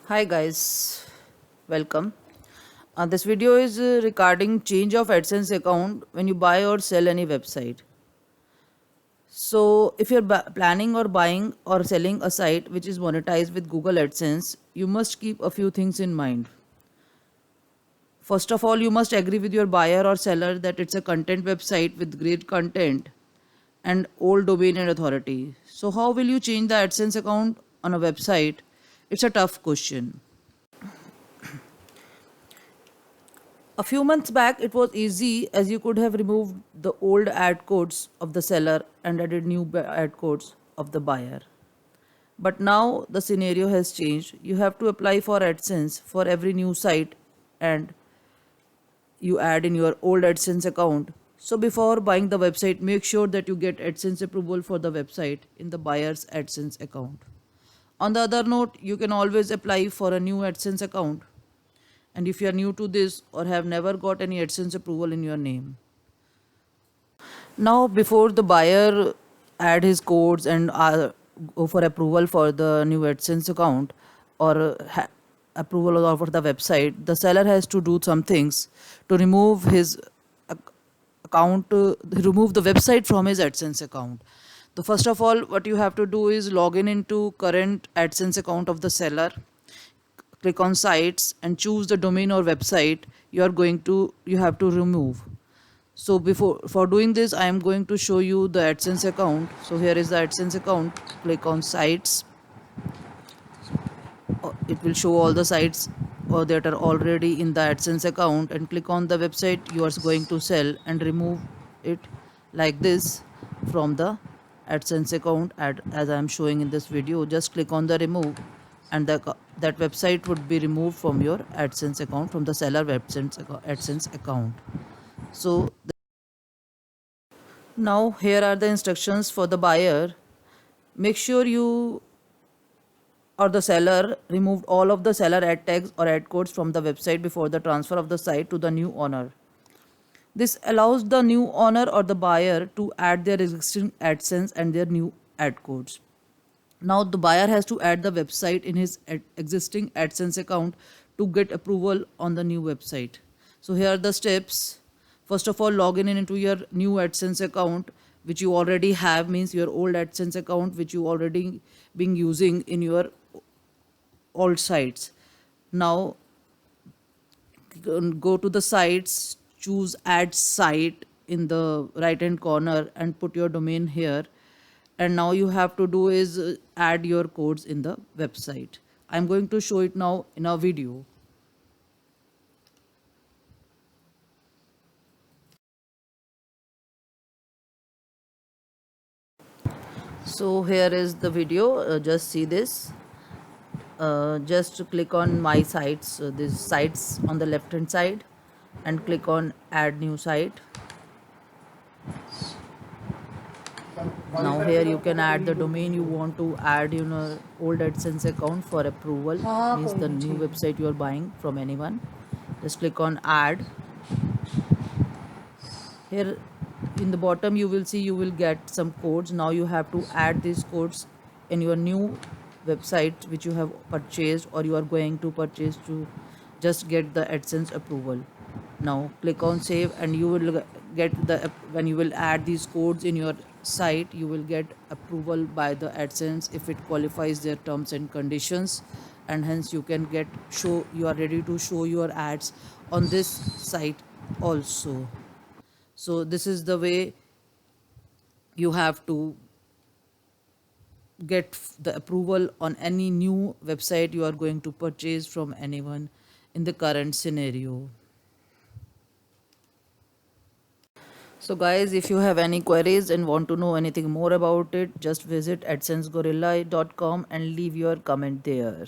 Hi guys, welcome. This video is regarding change of AdSense account when you buy or sell any website. So, if you're planning or buying or selling a site which is monetized with Google AdSense, you must keep a few things in mind. First of all, you must agree with your buyer or seller that it's a content website with great content and old domain and authority. So, how will you change the AdSense account on a website? It's a tough question. A few months back, it was easy as you could have removed the old ad codes of the seller and added new ad codes of the buyer. But now the scenario has changed. You have to apply for AdSense for every new site and you add in your old AdSense account. So before buying the website, make sure that you get AdSense approval for the website in the buyer's AdSense account. On the other note, you can always apply for a new AdSense account. And if you are new to this or have never got any AdSense approval in your name, now before the buyer add his codes and go for approval for the new AdSense account or approval over the website, the seller has to do some things to remove his account, remove the website from his AdSense account. The first of all, what you have to do is log in into current AdSense account of the seller, click on sites and choose the domain or website you have to remove. So before for doing this, I am going to show you the AdSense account. So here is the AdSense account. Click on sites. It will show all the sites that are already in the AdSense account, and click on the website you are going to sell and remove it like this from the AdSense account. As I am showing in this video, just click on the remove and that website would be removed from your AdSense account, from the seller AdSense account. So now here are the instructions for the buyer. Make sure you or the seller removed all of the seller ad tags or ad codes from the website before the transfer of the site to the new owner. This allows the new owner or the buyer to add their existing AdSense and their new ad codes. Now the buyer has to add the website in his existing AdSense account to get approval on the new website. So here are the steps. First of all, log in into your new AdSense account which you already have, means your old AdSense account which you already been using in your old sites. Now go to the sites, choose add site in the right hand corner and put your domain here, and now you have to do is add your codes in the website. I'm going to show it now in a video. So here is the video, just see this. Just click on my sites, these sites on the left hand side, and click on add new site. Now here you can add the domain you want to add in your old AdSense account for approval, means the new website you are buying from anyone. Just click on add. Here in the bottom you will see you will get some codes. Now you have to add these codes in your new website which you have purchased or you are going to purchase to just get the AdSense approval. Now click on save and you will get the, when you will add these codes in your site, you will get approval by the AdSense if it qualifies their terms and conditions, and hence you can get you are ready to show your ads on this site also. So this is the way you have to get the approval on any new website you are going to purchase from anyone in the current scenario. So guys, if you have any queries and want to know anything more about it, just visit adsensegorilla.com and leave your comment there.